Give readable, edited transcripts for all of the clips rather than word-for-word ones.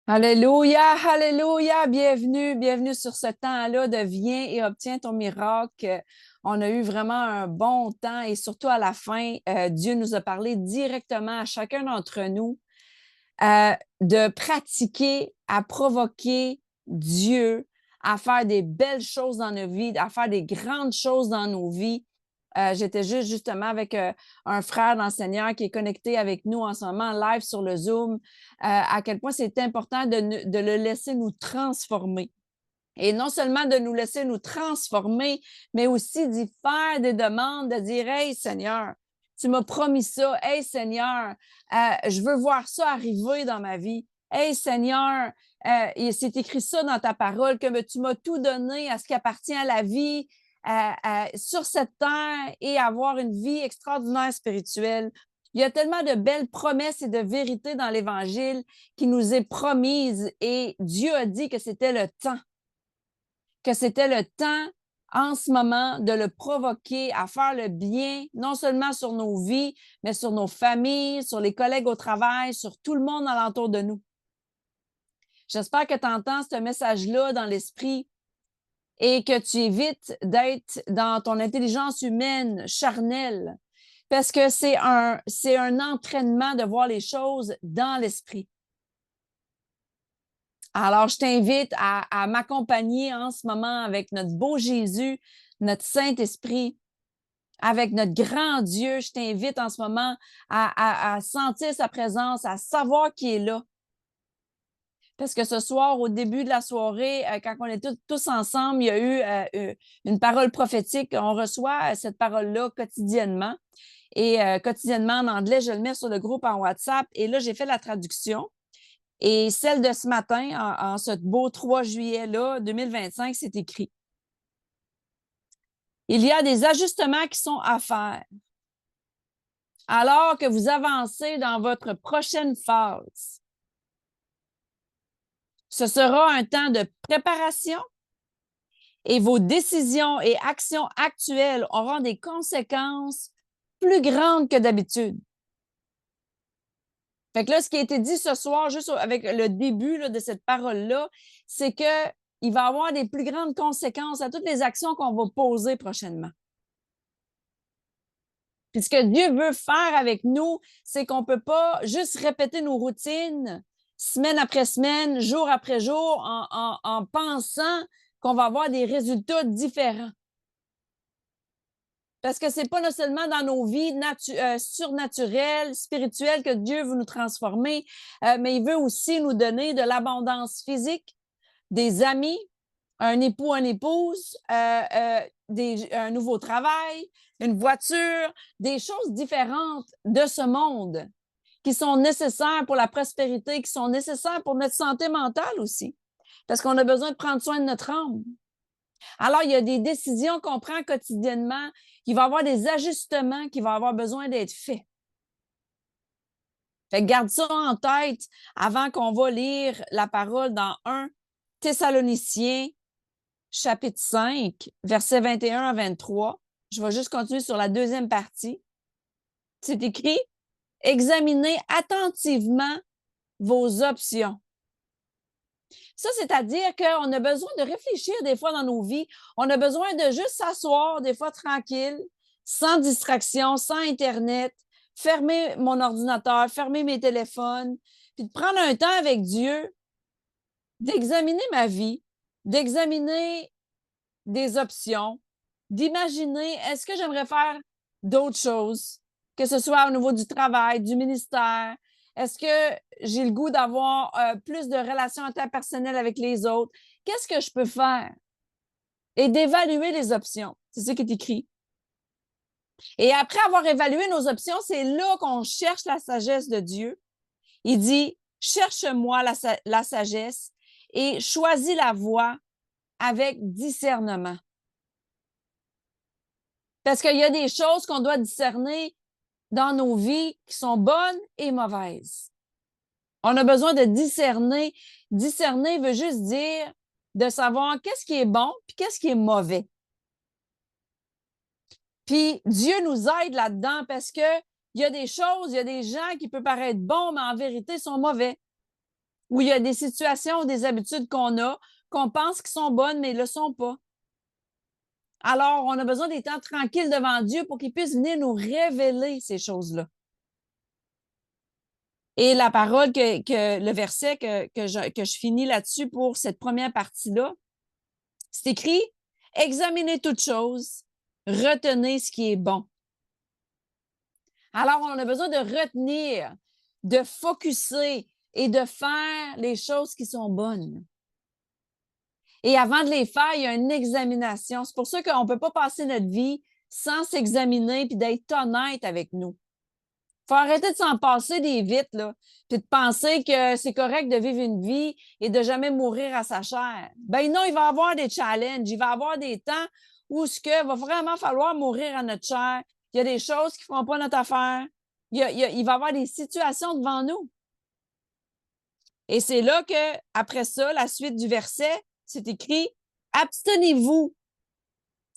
Alléluia, alléluia, bienvenue sur ce temps-là de viens et obtiens ton miracle. On a eu vraiment un bon temps et surtout à la fin, Dieu nous a parlé directement à chacun d'entre nous de pratiquer, à provoquer Dieu, à faire des belles choses dans nos vies, à faire des grandes choses dans nos vies. J'étais justement avec un frère dans le Seigneur qui est connecté avec nous en ce moment, live sur le Zoom, à quel point c'est important de le laisser nous transformer. Et non seulement de nous laisser nous transformer, mais aussi d'y faire des demandes, de dire, Hey Seigneur, tu m'as promis ça. Hey Seigneur, je veux voir ça arriver dans ma vie. Hey Seigneur, c'est écrit ça dans ta parole, que tu m'as tout donné à ce qui appartient à la vie sur cette terre et avoir une vie extraordinaire spirituelle. Il y a tellement de belles promesses et de vérités dans l'Évangile qui nous est promise et Dieu a dit que c'était le temps en ce moment de le provoquer à faire le bien, non seulement sur nos vies, mais sur nos familles, sur les collègues au travail, sur tout le monde alentour de nous. J'espère que tu entends ce message-là dans l'esprit et que tu évites d'être dans ton intelligence humaine charnelle, parce que c'est un entraînement de voir les choses dans l'esprit. Alors, je t'invite à m'accompagner en ce moment avec notre beau Jésus, notre Saint-Esprit, avec notre grand Dieu. Je t'invite en ce moment à sentir sa présence, à savoir qu'il est là. Parce que ce soir, au début de la soirée, quand on est tous ensemble, il y a eu une parole prophétique. On reçoit cette parole-là quotidiennement. Et quotidiennement en anglais, je le mets sur le groupe en WhatsApp. Et là, j'ai fait la traduction. Et celle de ce matin, en ce beau 3 juillet-là, 2025, c'est écrit. Il y a des ajustements qui sont à faire. Alors que vous avancez dans votre prochaine phase, ce sera un temps de préparation et vos décisions et actions actuelles auront des conséquences plus grandes que d'habitude. Fait que là, ce qui a été dit ce soir, juste avec le début là, de cette parole-là, c'est qu'il va y avoir des plus grandes conséquences à toutes les actions qu'on va poser prochainement. Puis ce que Dieu veut faire avec nous, c'est qu'on ne peut pas juste répéter nos routines semaine après semaine, jour après jour, en pensant qu'on va avoir des résultats différents. Parce que ce n'est pas seulement dans nos vies surnaturelles, spirituelles que Dieu veut nous transformer, mais il veut aussi nous donner de l'abondance physique, des amis, un époux, une épouse, un nouveau travail, une voiture, des choses différentes de ce monde qui sont nécessaires pour la prospérité, qui sont nécessaires pour notre santé mentale aussi, parce qu'on a besoin de prendre soin de notre âme. Alors, il y a des décisions qu'on prend quotidiennement, il va y avoir des ajustements qui vont avoir besoin d'être faits. Fait que garde ça en tête avant qu'on va lire la parole dans 1 Thessaloniciens, chapitre 5, versets 21 à 23. Je vais juste continuer sur la deuxième partie. C'est écrit « Examinez attentivement vos options ». Ça, c'est-à-dire qu'on a besoin de réfléchir des fois dans nos vies. On a besoin de juste s'asseoir des fois tranquille, sans distraction, sans Internet, fermer mon ordinateur, fermer mes téléphones, puis de prendre un temps avec Dieu, d'examiner ma vie, d'examiner des options, d'imaginer est-ce que j'aimerais faire d'autres choses, que ce soit au niveau du travail, du ministère. Est-ce que j'ai le goût d'avoir plus de relations interpersonnelles avec les autres? Qu'est-ce que je peux faire? Et d'évaluer les options. C'est ce qui est écrit. Et après avoir évalué nos options, c'est là qu'on cherche la sagesse de Dieu. Il dit, cherche-moi la sagesse et choisis la voie avec discernement. Parce qu'il y a des choses qu'on doit discerner dans nos vies qui sont bonnes et mauvaises. On a besoin de discerner. Discerner veut juste dire de savoir qu'est-ce qui est bon puis qu'est-ce qui est mauvais. Puis Dieu nous aide là-dedans parce que il y a des choses, il y a des gens qui peuvent paraître bons, mais en vérité sont mauvais. où il y a des situations ou des habitudes qu'on pense qui sont bonnes, mais ils ne le sont pas. Alors, on a besoin des temps tranquilles devant Dieu pour qu'il puisse venir nous révéler ces choses-là. Et la parole, le verset que je finis là-dessus pour cette première partie-là, c'est écrit « Examinez toutes choses, retenez ce qui est bon. » Alors, on a besoin de retenir, de focusser et de faire les choses qui sont bonnes. Et avant de les faire, il y a une examination. C'est pour ça qu'on ne peut pas passer notre vie sans s'examiner et d'être honnête avec nous. Il faut arrêter de s'en passer des vite, là, puis de penser que c'est correct de vivre une vie et de jamais mourir à sa chair. Ben non, il va y avoir des challenges, il va y avoir des temps où il va vraiment falloir mourir à notre chair. Il y a des choses qui ne feront pas notre affaire. Il va y avoir des situations devant nous. Et c'est là que, après ça, la suite du verset, c'est écrit « Abstenez-vous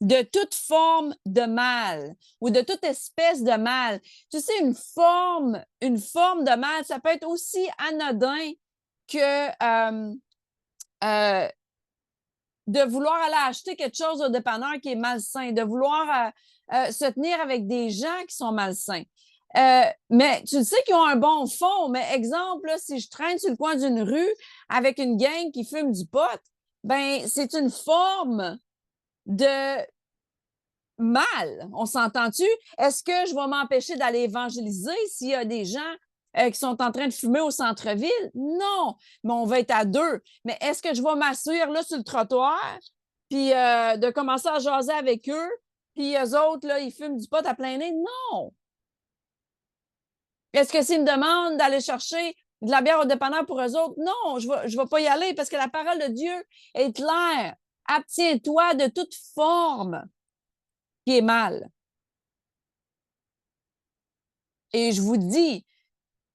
de toute forme de mal ou de toute espèce de mal. » Tu sais, une forme de mal, ça peut être aussi anodin que de vouloir aller acheter quelque chose au dépanneur qui est malsain, de vouloir se tenir avec des gens qui sont malsains. Mais tu sais qu'ils ont un bon fond. Mais exemple, là, si je traîne sur le coin d'une rue avec une gang qui fume du pot, ben c'est une forme de mal. On s'entend-tu? Est-ce que je vais m'empêcher d'aller évangéliser s'il y a des gens qui sont en train de fumer au centre-ville? Non, mais on va être à deux. Mais est-ce que je vais m'asseoir là sur le trottoir puis de commencer à jaser avec eux, puis eux autres, là, ils fument du pot à plein nez? Non! Est-ce que s'ils me demandent d'aller chercher de la bière au dépanneur pour eux autres? Non, je vais pas y aller parce que la parole de Dieu est claire. Abtiens-toi de toute forme qui est mal. Et je vous dis,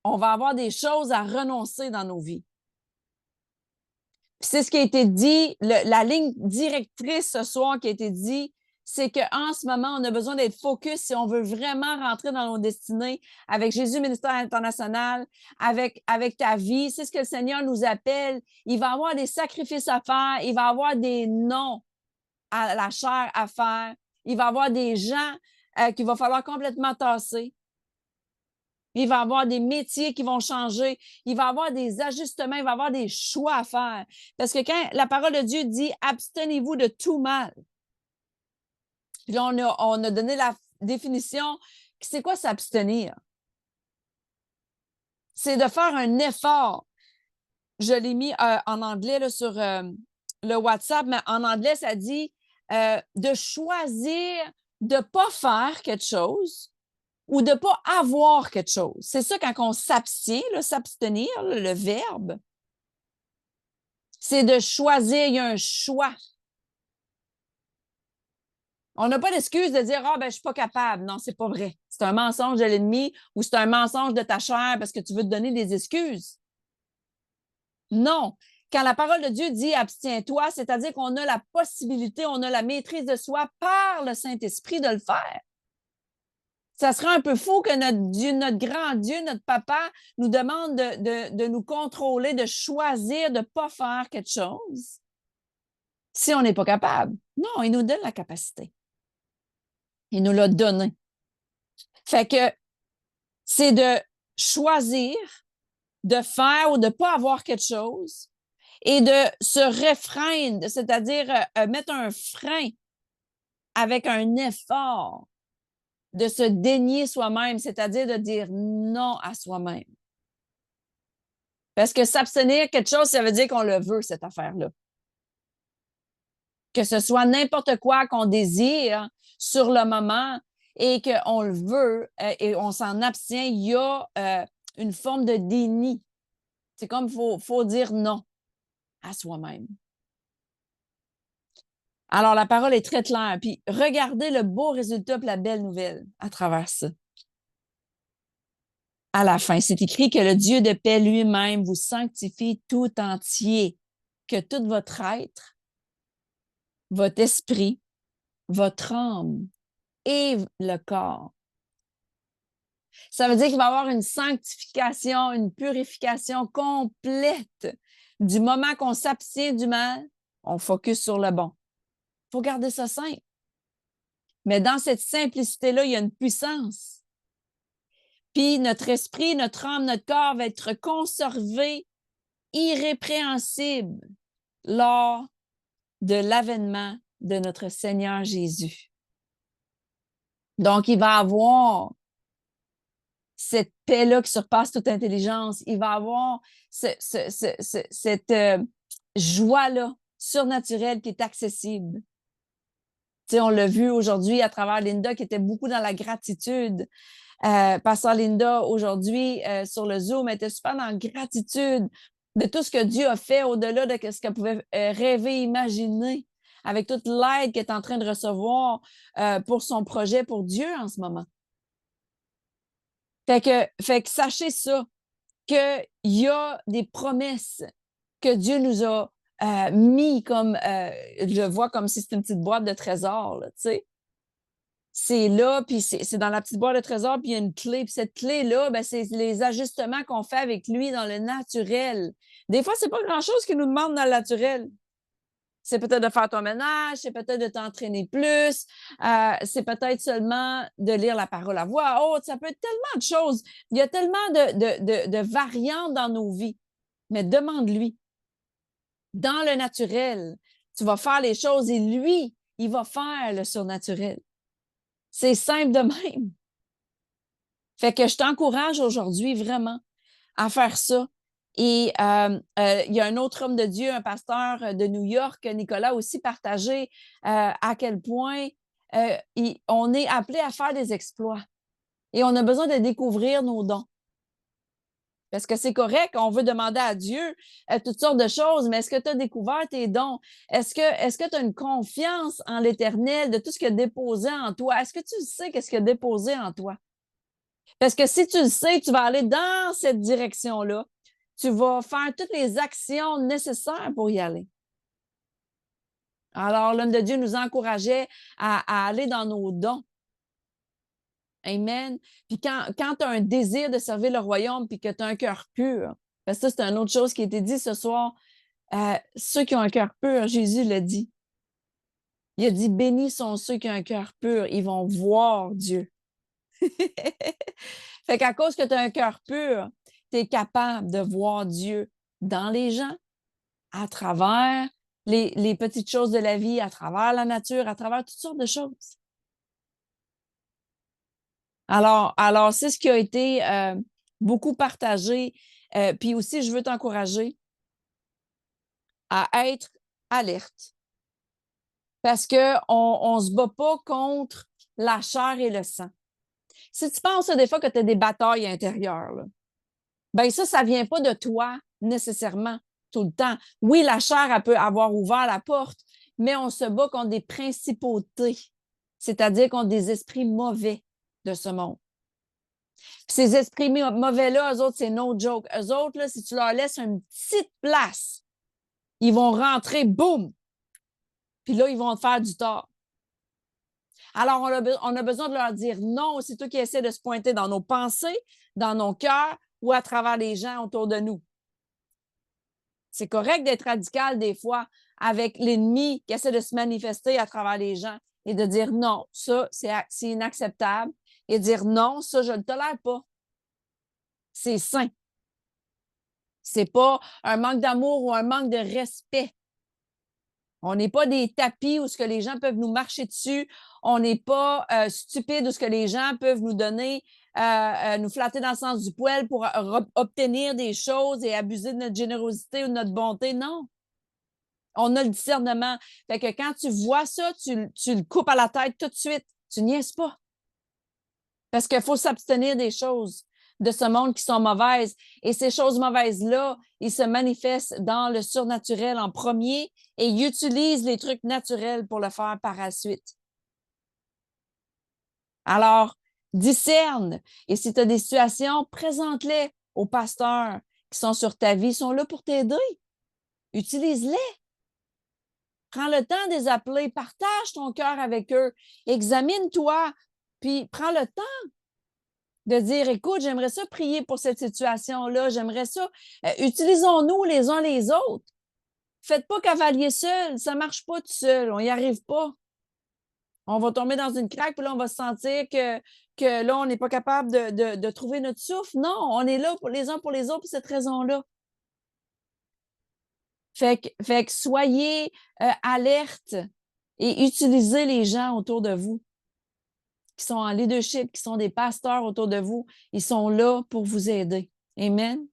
on va avoir des choses à renoncer dans nos vies. Puis c'est ce qui a été dit, la ligne directrice ce soir qui a été dit, c'est qu'en ce moment, on a besoin d'être focus si on veut vraiment rentrer dans nos destinées avec Jésus Ministère International, avec ta vie. C'est ce que le Seigneur nous appelle. Il va y avoir des sacrifices à faire. Il va y avoir des non à la chair à faire. Il va y avoir des gens qu'il va falloir complètement tasser. Il va y avoir des métiers qui vont changer. Il va y avoir des ajustements. Il va y avoir des choix à faire. Parce que quand la parole de Dieu dit « abstenez-vous de tout mal », puis là, on a donné la définition. C'est quoi s'abstenir? C'est de faire un effort. Je l'ai mis en anglais là, sur le WhatsApp, mais en anglais, ça dit de choisir de ne pas faire quelque chose ou de ne pas avoir quelque chose. C'est ça quand on s'abstient, s'abstenir, le verbe. C'est de choisir, il y a un choix. On n'a pas d'excuse de dire « Ah, ben, je ne suis pas capable ». Non, c'est pas vrai. C'est un mensonge de l'ennemi ou c'est un mensonge de ta chair parce que tu veux te donner des excuses. Non. Quand la parole de Dieu dit « abstiens-toi », c'est-à-dire qu'on a la possibilité, on a la maîtrise de soi par le Saint-Esprit de le faire. Ça serait un peu fou que notre Dieu, notre grand Dieu, notre papa, nous demande de nous contrôler, de choisir de ne pas faire quelque chose si on n'est pas capable. Non, il nous donne la capacité. Il nous l'a donné. Fait que c'est de choisir de faire ou de ne pas avoir quelque chose et de se réfréner, c'est-à-dire mettre un frein avec un effort, de se dénier soi-même, c'est-à-dire de dire non à soi-même. Parce que s'abstenir quelque chose, ça veut dire qu'on le veut, cette affaire-là. Que ce soit n'importe quoi qu'on désire sur le moment et qu'on le veut et on s'en abstient, il y a une forme de déni. C'est comme il faut dire non à soi-même. Alors, la parole est très claire. Puis, regardez le beau résultat et la belle nouvelle à travers ça. À la fin, c'est écrit que le Dieu de paix lui-même vous sanctifie tout entier, que tout votre être, votre esprit, votre âme et le corps Ça veut dire qu'il va y avoir une sanctification, une purification complète. Du moment qu'on s'abstient du mal, on focus sur le bon. Il faut garder ça simple. Mais dans cette simplicité-là, il y a une puissance. Puis notre esprit, notre âme, notre corps va être conservé irrépréhensible lors de l'avènement de notre Seigneur Jésus. Donc, il va avoir cette paix-là qui surpasse toute intelligence. Il va avoir cette joie-là surnaturelle qui est accessible. Tu sais, on l'a vu aujourd'hui à travers Linda qui était beaucoup dans la gratitude. Pasteur Linda, aujourd'hui, sur le Zoom, était super dans la gratitude de tout ce que Dieu a fait au-delà de ce qu'elle pouvait rêver, imaginer, avec toute l'aide qu'elle est en train de recevoir pour son projet pour Dieu en ce moment. Fait que sachez ça, qu'il y a des promesses que Dieu nous a mis comme, je vois comme si c'était une petite boîte de trésors, tu sais. C'est là, puis c'est dans la petite boîte de trésors, puis il y a une clé. Puis cette clé-là, ben, c'est les ajustements qu'on fait avec lui dans le naturel. Des fois, c'est pas grand-chose qu'il nous demande dans le naturel. C'est peut-être de faire ton ménage, c'est peut-être de t'entraîner plus, c'est peut-être seulement de lire la parole à voix haute. Ça peut être tellement de choses. Il y a tellement de variantes dans nos vies. Mais demande-lui. Dans le naturel, tu vas faire les choses et lui, il va faire le surnaturel. C'est simple de même. Fait que je t'encourage aujourd'hui vraiment à faire ça. Et il y a un autre homme de Dieu, un pasteur de New York, Nicolas, aussi partagé à quel point on est appelé à faire des exploits. Et on a besoin de découvrir nos dons. Parce que c'est correct, on veut demander à Dieu toutes sortes de choses, mais est-ce que tu as découvert tes dons? Est-ce que tu as une confiance en l'Éternel de tout ce qu'il a déposé en toi? Est-ce que tu sais qu'est-ce qu'il a déposé en toi? Parce que si tu le sais, tu vas aller dans cette direction-là. Tu vas faire toutes les actions nécessaires pour y aller. Alors, l'homme de Dieu nous encourageait à aller dans nos dons. Amen. Puis quand tu as un désir de servir le royaume puis que tu as un cœur pur, parce que ça, c'est une autre chose qui a été dit ce soir, ceux qui ont un cœur pur, Jésus l'a dit. Il a dit, bénis sont ceux qui ont un cœur pur, ils vont voir Dieu. Fait qu'à cause que tu as un cœur pur, tu es capable de voir Dieu dans les gens, à travers les petites choses de la vie, à travers la nature, à travers toutes sortes de choses. Alors c'est ce qui a été beaucoup partagé. Puis aussi, je veux t'encourager à être alerte. Parce qu'on ne se bat pas contre la chair et le sang. Si tu penses des fois que tu as des batailles intérieures, là, ben ça ne vient pas de toi nécessairement tout le temps. Oui, la chair, elle peut avoir ouvert la porte, mais on se bat contre des principautés, c'est-à-dire contre des esprits mauvais de ce monde. Ces esprits mauvais-là, eux autres, c'est no joke. Eux autres, là, si tu leur laisses une petite place, ils vont rentrer, boum! Puis là, ils vont te faire du tort. Alors, on a besoin de leur dire non. C'est toi qui essaie de se pointer dans nos pensées, dans nos cœurs ou à travers les gens autour de nous. C'est correct d'être radical des fois avec l'ennemi qui essaie de se manifester à travers les gens et de dire non, ça, c'est inacceptable. Et dire non, ça, je ne le tolère pas. C'est sain. C'est pas un manque d'amour ou un manque de respect. On n'est pas des tapis où ce que les gens peuvent nous marcher dessus. On n'est pas stupide où ce que les gens peuvent nous donner, nous flatter dans le sens du poil pour obtenir des choses et abuser de notre générosité ou de notre bonté. Non. On a le discernement. Fait que quand tu vois ça, tu le coupes à la tête tout de suite. Tu niaises pas. Parce qu'il faut s'abstenir des choses de ce monde qui sont mauvaises. Et ces choses mauvaises-là, ils se manifestent dans le surnaturel en premier et ils utilisent les trucs naturels pour le faire par la suite. Alors, discerne. Et si tu as des situations, présente-les aux pasteurs qui sont sur ta vie, ils sont là pour t'aider. Utilise-les. Prends le temps de les appeler, partage ton cœur avec eux, examine-toi, puis prends le temps de dire, écoute, j'aimerais ça prier pour cette situation-là, j'aimerais ça. Utilisons-nous les uns les autres. Faites pas cavalier seul, ça ne marche pas tout seul, on n'y arrive pas. On va tomber dans une craque, puis là, on va se sentir que là, on n'est pas capable de trouver notre souffle. Non, on est là pour les uns pour les autres pour cette raison-là. Fait que soyez alerte et utilisez les gens autour de vous qui sont en leadership, qui sont des pasteurs autour de vous. Ils sont là pour vous aider. Amen.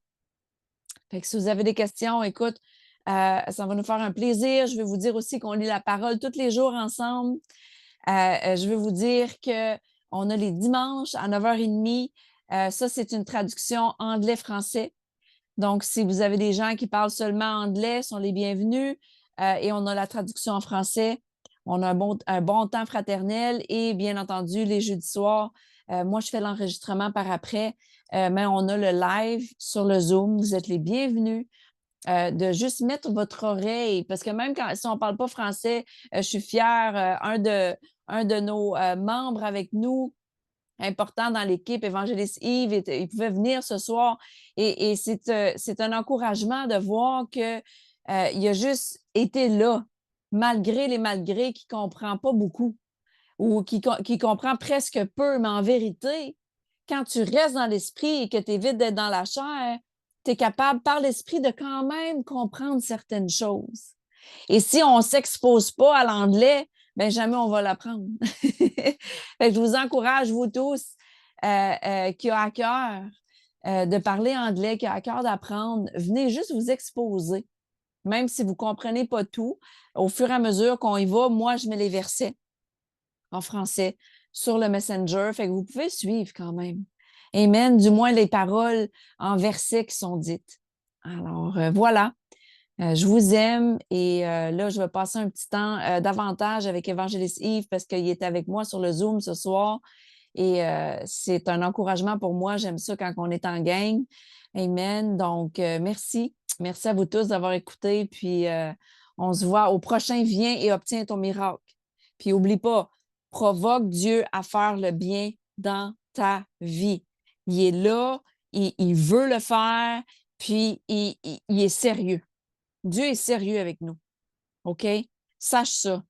Fait que si vous avez des questions, écoute, ça va nous faire un plaisir. Je vais vous dire aussi qu'on lit la parole tous les jours ensemble. Je vais vous dire qu'on a les dimanches à 9h30. Ça, c'est une traduction anglais-français. Donc, si vous avez des gens qui parlent seulement anglais, sont les bienvenus. Et on a la traduction en français. On a un bon temps fraternel et bien entendu, les jeudis soirs, moi, je fais l'enregistrement par après, mais on a le live sur le Zoom. Vous êtes les bienvenus. De juste mettre votre oreille, parce que même si on ne parle pas français, je suis fière, un de nos membres avec nous, important dans l'équipe, Évangéliste Yves, il pouvait venir ce soir et c'est un encouragement de voir qu'il a juste été là, malgré les malgrés, qui ne comprend pas beaucoup ou qui comprend presque peu, mais en vérité, quand tu restes dans l'esprit et que tu évites d'être dans la chair, tu es capable, par l'esprit, de quand même comprendre certaines choses. Et si on ne s'expose pas à l'anglais, bien, jamais on va l'apprendre. Je vous encourage, vous tous, qui ont à cœur de parler anglais, qui ont à cœur d'apprendre, venez juste vous exposer. Même si vous ne comprenez pas tout, au fur et à mesure qu'on y va, moi, je mets les versets en français sur le Messenger. Fait que vous pouvez suivre quand même. Amen. Du moins les paroles en versets qui sont dites. Alors, voilà. Je vous aime et là, je vais passer un petit temps davantage avec Évangéliste Yves parce qu'il est avec moi sur le Zoom ce soir et c'est un encouragement pour moi. J'aime ça quand on est en gang. Amen. Donc, merci. Merci à vous tous d'avoir écouté. Puis, on se voit au prochain Viens et obtiens ton miracle. Puis, n'oublie pas, provoque Dieu à faire le bien dans ta vie. Il est là, il veut le faire, puis il est sérieux. Dieu est sérieux avec nous. OK? Sache ça.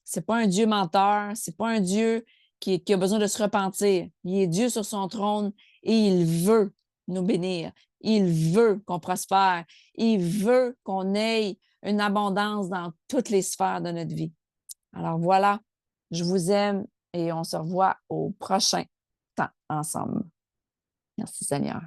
C'est pas un Dieu menteur, c'est pas un Dieu qui a besoin de se repentir. Il est Dieu sur son trône et il veut nous bénir. Il veut qu'on prospère. Il veut qu'on ait une abondance dans toutes les sphères de notre vie. Alors voilà, je vous aime et on se revoit au prochain temps ensemble. Merci Seigneur.